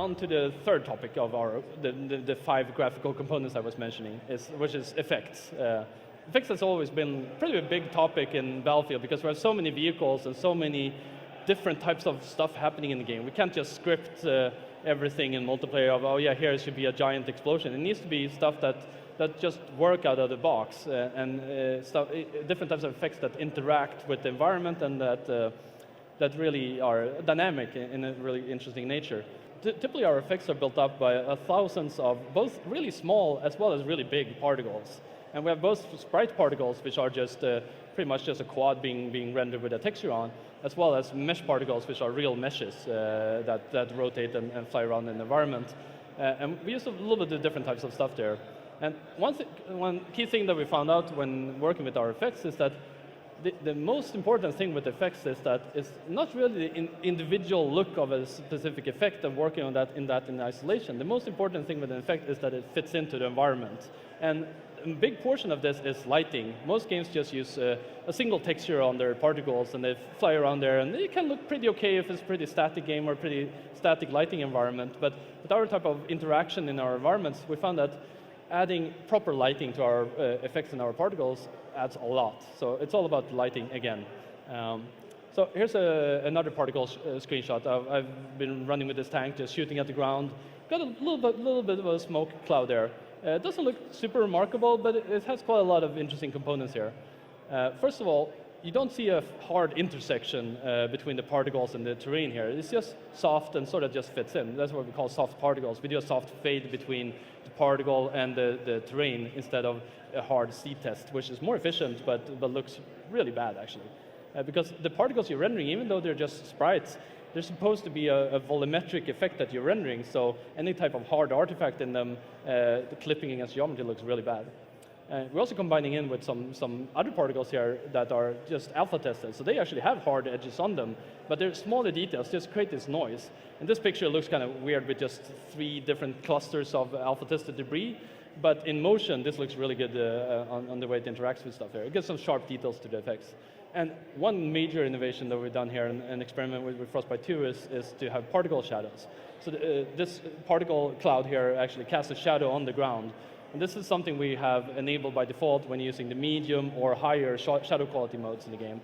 on to the third topic of the 5 graphical components I was mentioning, which is effects. Effects has always been pretty a big topic in Battlefield because we have so many vehicles and so many different types of stuff happening in the game. We can't just script everything in multiplayer of, oh yeah, here should be a giant explosion. It needs to be stuff that just work out of the box different types of effects that interact with the environment and that really are dynamic in a really interesting nature. Typically our effects are built up by thousands of both really small as well as really big particles. And we have both sprite particles, which are just pretty much just a quad being rendered with a texture on, as well as mesh particles, which are real meshes that rotate and fly around in the environment. And we use a little bit of different types of stuff there. And one key thing that we found out when working with our effects is that the most important thing with effects is that it's not really the individual look of a specific effect and working on that in isolation. The most important thing with an effect is that it fits into the environment. And a big portion of this is lighting. Most games just use a single texture on their particles and they fly around there, and it can look pretty okay if it's a pretty static game or pretty static lighting environment. But with our type of interaction in our environments, we found that adding proper lighting to our effects and our particles adds a lot. So it's all about lighting again. So here's another particle screenshot. I've been running with this tank, just shooting at the ground. Got a little bit of a smoke cloud there. It doesn't look super remarkable, but it has quite a lot of interesting components here. First of all, you don't see a hard intersection between the particles and the terrain here. It's just soft and sort of just fits in. That's what we call soft particles. We do a soft fade between the particle and the terrain instead of a hard seed test, which is more efficient but looks really bad actually. Because the particles you're rendering, even though they're just sprites, they're supposed to be a volumetric effect that you're rendering, so any type of hard artifact in them, the clipping against geometry looks really bad. We're also combining in with some other particles here that are just alpha tested, so they actually have hard edges on them, but they're smaller details, just create this noise. And this picture looks kind of weird with just 3 different clusters of alpha tested debris, but in motion, this looks really good on the way it interacts with stuff here. It gives some sharp details to the effects. And one major innovation that we've done here and experiment with Frostbite 2 is to have particle shadows. So this particle cloud here actually casts a shadow on the ground. And this is something we have enabled by default when using the medium or higher shadow quality modes in the game,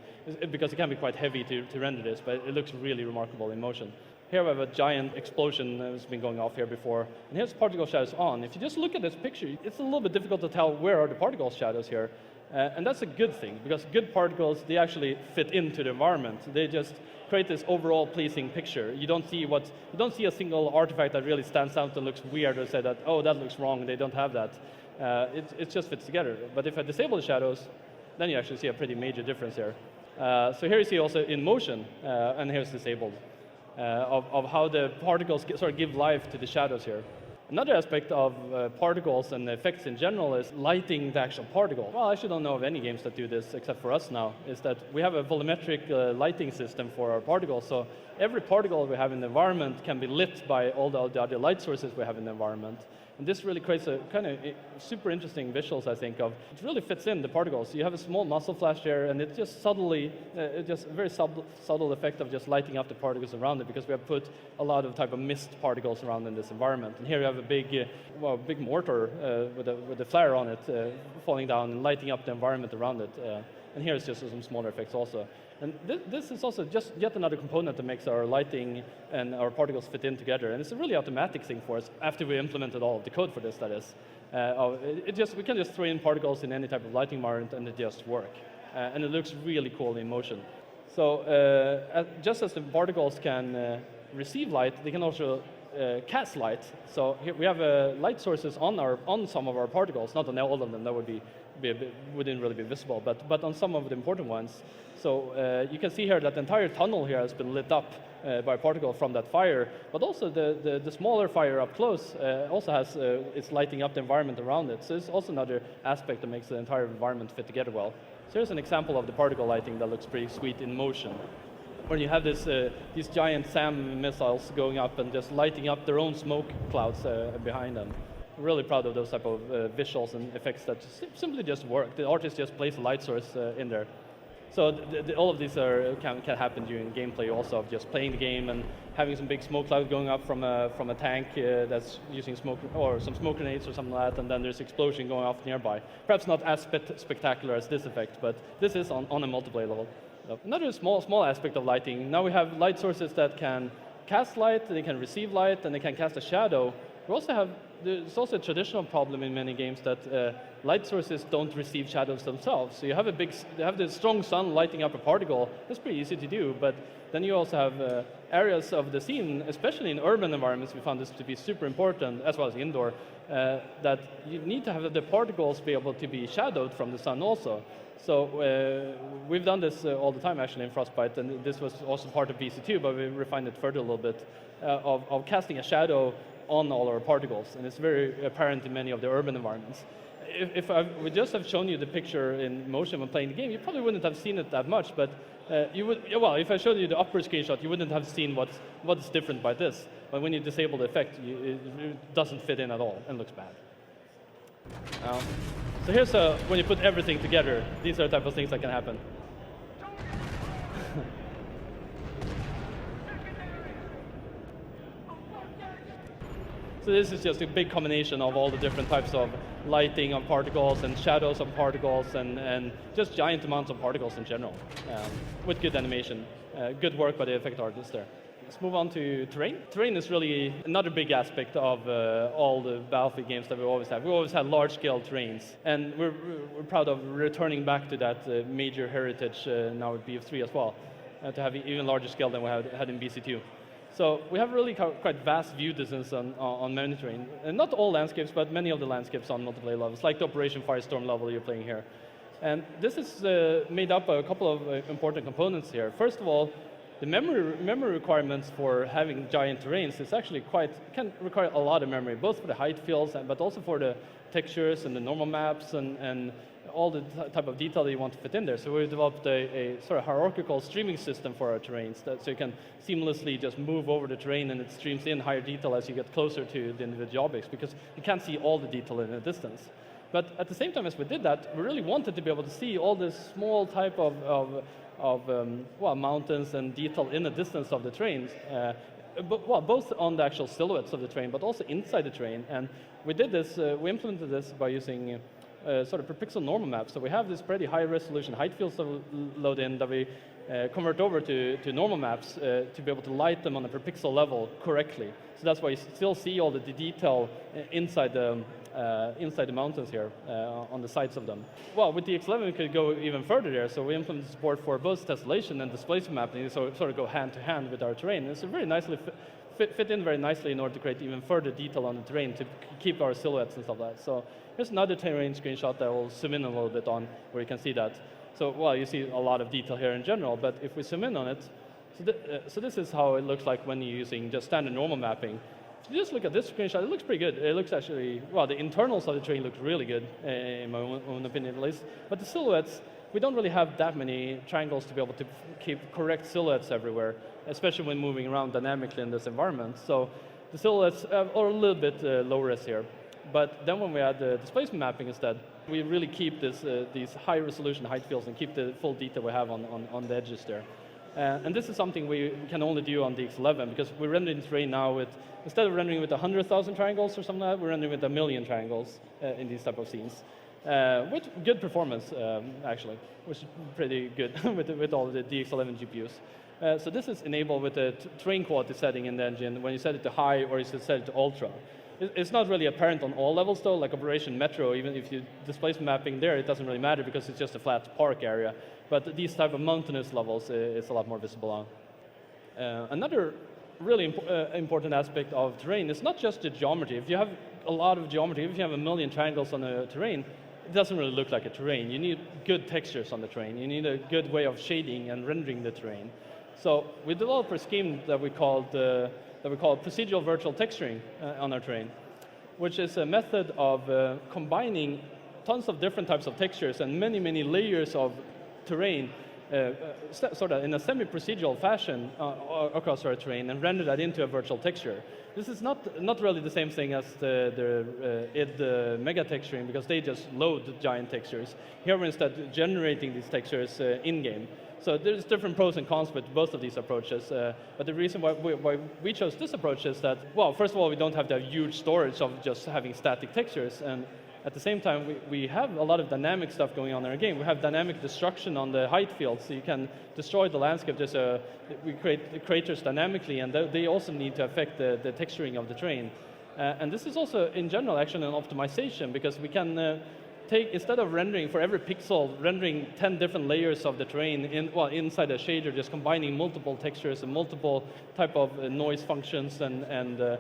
because it can be quite heavy to render this, but it looks really remarkable in motion. Here we have a giant explosion that's been going off here before, and here's particle shadows on. If you just look at this picture, it's a little bit difficult to tell where are the particle shadows here. And that's a good thing, because good particles, they actually fit into the environment. They just create this overall pleasing picture. You don't see a single artifact that really stands out and looks weird or say that, oh, that looks wrong, they don't have that. It just fits together. But if I disable the shadows, then you actually see a pretty major difference here. So here you see also in motion, and here's disabled, of how the particles sort of give life to the shadows here. Another aspect of particles and effects in general is lighting the actual particle. Well, I actually don't know of any games that do this except for us now, is that we have a volumetric lighting system for our particles. So every particle we have in the environment can be lit by all the other light sources we have in the environment. And this really creates a kind of super interesting visuals, I think, of it really fits in the particles. You have a small muzzle flash there, and it just subtly, just a very subtle effect of just lighting up the particles around it, because we have put a lot of type of mist particles around in this environment. And here you have a big mortar with a flare on it falling down and lighting up the environment around it. And here is just some smaller effects also. And this is also just yet another component that makes our lighting and our particles fit in together. And it's a really automatic thing for us after we implemented all of the code for this, that is. We can just throw in particles in any type of lighting environment and it just work. And it looks really cool in motion. So just as the particles can receive light, they can also cast light. So here we have light sources on some of our particles, not on all of them, that wouldn't really be visible, but on some of the important ones. So you can see here that the entire tunnel here has been lit up by a particle from that fire, but also the smaller fire up close also has, it's lighting up the environment around it. So it's also another aspect that makes the entire environment fit together well. So here's an example of the particle lighting that looks pretty sweet in motion, where you have these giant SAM missiles going up and just lighting up their own smoke clouds behind them. I'm really proud of those type of visuals and effects that simply just work. The artist just places a light source in there. So all of these can happen during gameplay also, of just playing the game and having some big smoke cloud going up from a tank that's using smoke, or some smoke grenades or something like that, and then there's explosion going off nearby. Perhaps not as spectacular as this effect, but this is on a multiplayer level. Another small aspect of lighting, now we have light sources that can cast light, they can receive light, and they can cast a shadow. There's also a traditional problem in many games that light sources don't receive shadows themselves. So you have the strong sun lighting up a particle. That's pretty easy to do, but then you also have areas of the scene, especially in urban environments, we found this to be super important, as well as indoor, that you need to have the particles be able to be shadowed from the sun also. So we've done this all the time actually in Frostbite, and this was also part of BC2, but we refined it further a little bit, of casting a shadow on all our particles, and it's very apparent in many of the urban environments. If I would just have shown you the picture in motion when playing the game, you probably wouldn't have seen it that much, but if I showed you the upper screenshot, you wouldn't have seen what's different by this. But when you disable the effect, it doesn't fit in at all and looks bad. So here's when you put everything together, these are the type of things that can happen. So this is just a big combination of all the different types of lighting of particles and shadows of particles and just giant amounts of particles in general, with good animation. Good work by the effect artist there. Let's move on to terrain. Terrain is really another big aspect of all the Battlefield games that we always have. We always had large-scale terrains, and we're proud of returning back to that major heritage now with BF3 as well, to have even larger scale than we had in BC2. So we have really quite vast view distance on many terrain. And not all landscapes, but many of the landscapes on multiplayer levels, like the Operation Firestorm level you're playing here. And this is made up of a couple of important components here. First of all, the memory requirements for having giant terrains is actually can require a lot of memory, both for the height fields, but also for the textures and the normal maps and all the type of detail that you want to fit in there. So we've developed a sort of hierarchical streaming system for our terrains, so you can seamlessly just move over the terrain and it streams in higher detail as you get closer to the individual objects, because you can't see all the detail in the distance. But at the same time as we did that, we really wanted to be able to see all this small type of mountains and detail in the distance of the terrains, both on the actual silhouettes of the terrain, but also inside the terrain. And we did this, we implemented this by using sort of per pixel normal maps. So we have this pretty high resolution height fields that load in that we convert over to normal maps to be able to light them on a per pixel level correctly. So that's why you still see all the detail inside the mountains here on the sides of them. Well, with the X11 we could go even further there. So we implemented support for both tessellation and displacement mapping, so sort of go hand to hand with our terrain. It's a very nicely fit in very nicely in order to create even further detail on the terrain to keep our silhouettes and stuff like that. So here's another terrain screenshot that will zoom in a little bit on, where you can see that. So, well, you see a lot of detail here in general, but if we zoom in on it, so this is how it looks like when you're using just standard normal mapping. If you just look at this screenshot, it looks pretty good. It looks actually, well, the internals of the terrain look really good, in my own opinion at least. But the silhouettes, we don't really have that many triangles to be able to keep correct silhouettes everywhere, especially when moving around dynamically in this environment. So the silhouettes are a little bit low res here. But then when we add the displacement mapping instead, we really keep these high resolution height fields and keep the full detail we have on the edges there. And this is something we can only do on the X11, because we're rendering terrain now with, instead of rendering with 100,000 triangles or something like that, we're rendering with 1 million triangles in these type of scenes. With good performance, actually, which is pretty good with all the DX11 GPUs. So this is enabled with the terrain quality setting in the engine when you set it to high or you set it to ultra. It's not really apparent on all levels though, like Operation Metro, even if you displace mapping there, it doesn't really matter because it's just a flat park area. But these type of mountainous levels, it's a lot more visible on. Another really important aspect of terrain is not just the geometry. If you have a lot of geometry, if you have 1 million triangles on a terrain, it doesn't really look like a terrain. You need good textures on the terrain. You need a good way of shading and rendering the terrain. So we developed a scheme that we call procedural virtual texturing on our terrain, which is a method of combining tons of different types of textures and many layers of terrain sort of in a semi-procedural fashion across our terrain and render that into a virtual texture. This is not really the same thing as the id mega texturing, because they just load giant textures. Here we're instead generating these textures in-game. So there's different pros and cons with both of these approaches. But the reason why we chose this approach is that, well, first of all, we don't have the huge storage of just having static textures. And at the same time, we have a lot of dynamic stuff going on in our game. We have dynamic destruction on the height field, so you can destroy the landscape. We create the craters dynamically, and they also need to affect the texturing of the terrain. And this is also, in general, actually an optimization, because we can instead of rendering for every pixel, rendering 10 different layers of the terrain inside a shader, just combining multiple textures and multiple type of noise functions and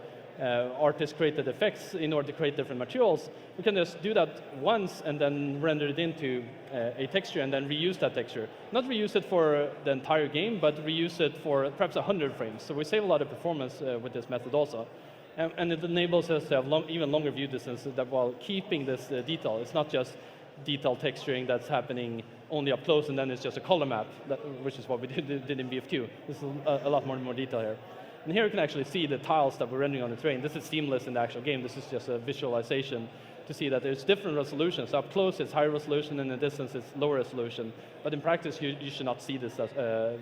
artist-created effects in order to create different materials, we can just do that once and then render it into a texture and then reuse that texture. Not reuse it for the entire game, but reuse it for perhaps 100 frames. So we save a lot of performance with this method also. And it enables us to have even longer view distances while keeping this detail. It's not just detail texturing that's happening only up close and then it's just a color map, which is what we did in BF2. This is a lot more detail here. And here you can actually see the tiles that we're rendering on the terrain. This is seamless in the actual game. This is just a visualization to see that there's different resolutions. Up close it's higher resolution, and in the distance it's lower resolution. But in practice you should not see this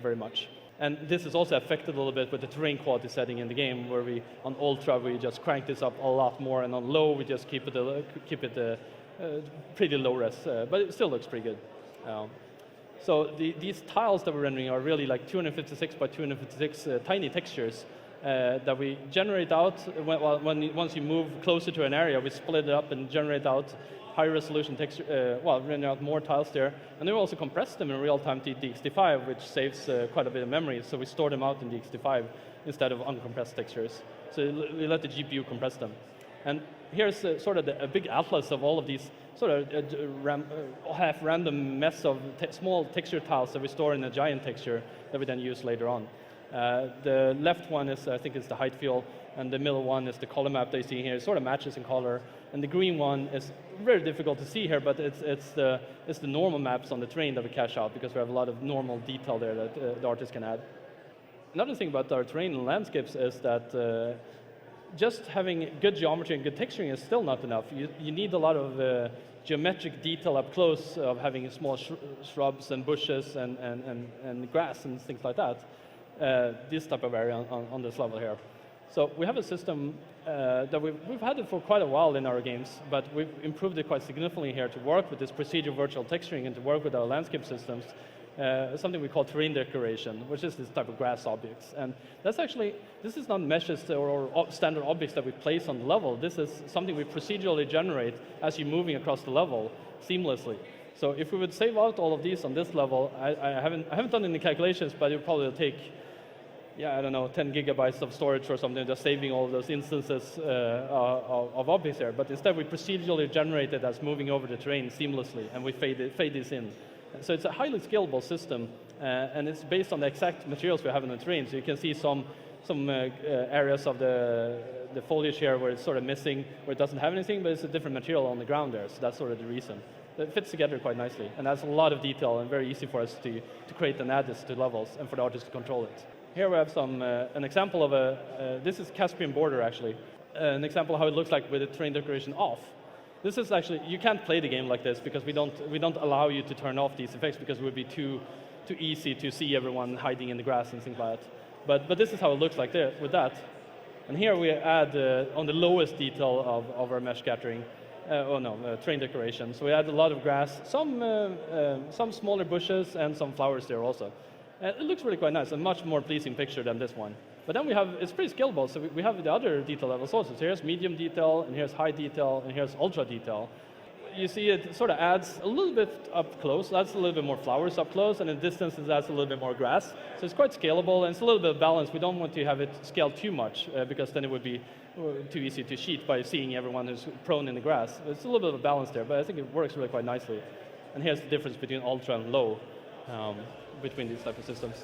very much. And this is also affected a little bit with the terrain quality setting in the game, where on Ultra we just crank this up a lot more, and on Low we just keep it pretty low res, but it still looks pretty good. So these tiles that we're rendering are really like 256 by 256 tiny textures that we generate out. Once you move closer to an area, we split it up and generate out high resolution texture, render out more tiles there. And then we also compress them in real time to DX5, which saves quite a bit of memory. So we store them out in DX5 instead of uncompressed textures. So we let the GPU compress them. And here's sort of a big atlas of all of these sort of half random mess of small texture tiles that we store in a giant texture that we then use later on. The left one is, I think, is the height field, and the middle one is the color map they see here. It sort of matches in color. And the green one is very difficult to see here, but it's the normal maps on the terrain that we cache out, because we have a lot of normal detail there that the artist can add. Another thing about our terrain and landscapes is that just having good geometry and good texturing is still not enough. You need a lot of geometric detail up close, of having small shrubs and bushes and grass and things like that. This type of area on this level here. So we have a system that we've had it for quite a while in our games, but we've improved it quite significantly here to work with this procedural virtual texturing and to work with our landscape systems. Something we call terrain decoration, which is this type of grass objects. And this is not meshes or standard objects that we place on the level. This is something we procedurally generate as you're moving across the level seamlessly. So if we would save out all of these on this level, I haven't done any calculations, but it probably will take, I don't know, 10 gigabytes of storage or something, just saving all of those instances of objects here. But instead, we procedurally generate it as moving over the terrain seamlessly, and we fade this in. So it's a highly scalable system, and it's based on the exact materials we have in the terrain. So you can see some areas of the foliage here where it's sort of missing, where it doesn't have anything, but it's a different material on the ground there. So that's sort of the reason. It fits together quite nicely, and that's a lot of detail and very easy for us to create and add this to levels and for the artist to control it. Here we have an example of this is Caspian border actually, an example of how it looks like with the terrain decoration off. This is actually, you can't play the game like this because we don't allow you to turn off these effects, because it would be too easy to see everyone hiding in the grass and things like that. But this is how it looks like there with that. And here we add on the lowest detail of our mesh scattering, terrain decoration. So we add a lot of grass, some smaller bushes, and some flowers there also. It looks really quite nice, a much more pleasing picture than this one. But then it's pretty scalable, so we have the other detail levels also. So here's medium detail, and here's high detail, and here's ultra detail. You see it sort of adds a little bit up close, adds a little bit more flowers up close, and in distance it adds a little bit more grass. So it's quite scalable, and it's a little bit of balance. We don't want to have it scaled too much, because then it would be too easy to cheat by seeing everyone who's prone in the grass. It's a little bit of a balance there, but I think it works really quite nicely. And here's the difference between ultra and low between these type of systems.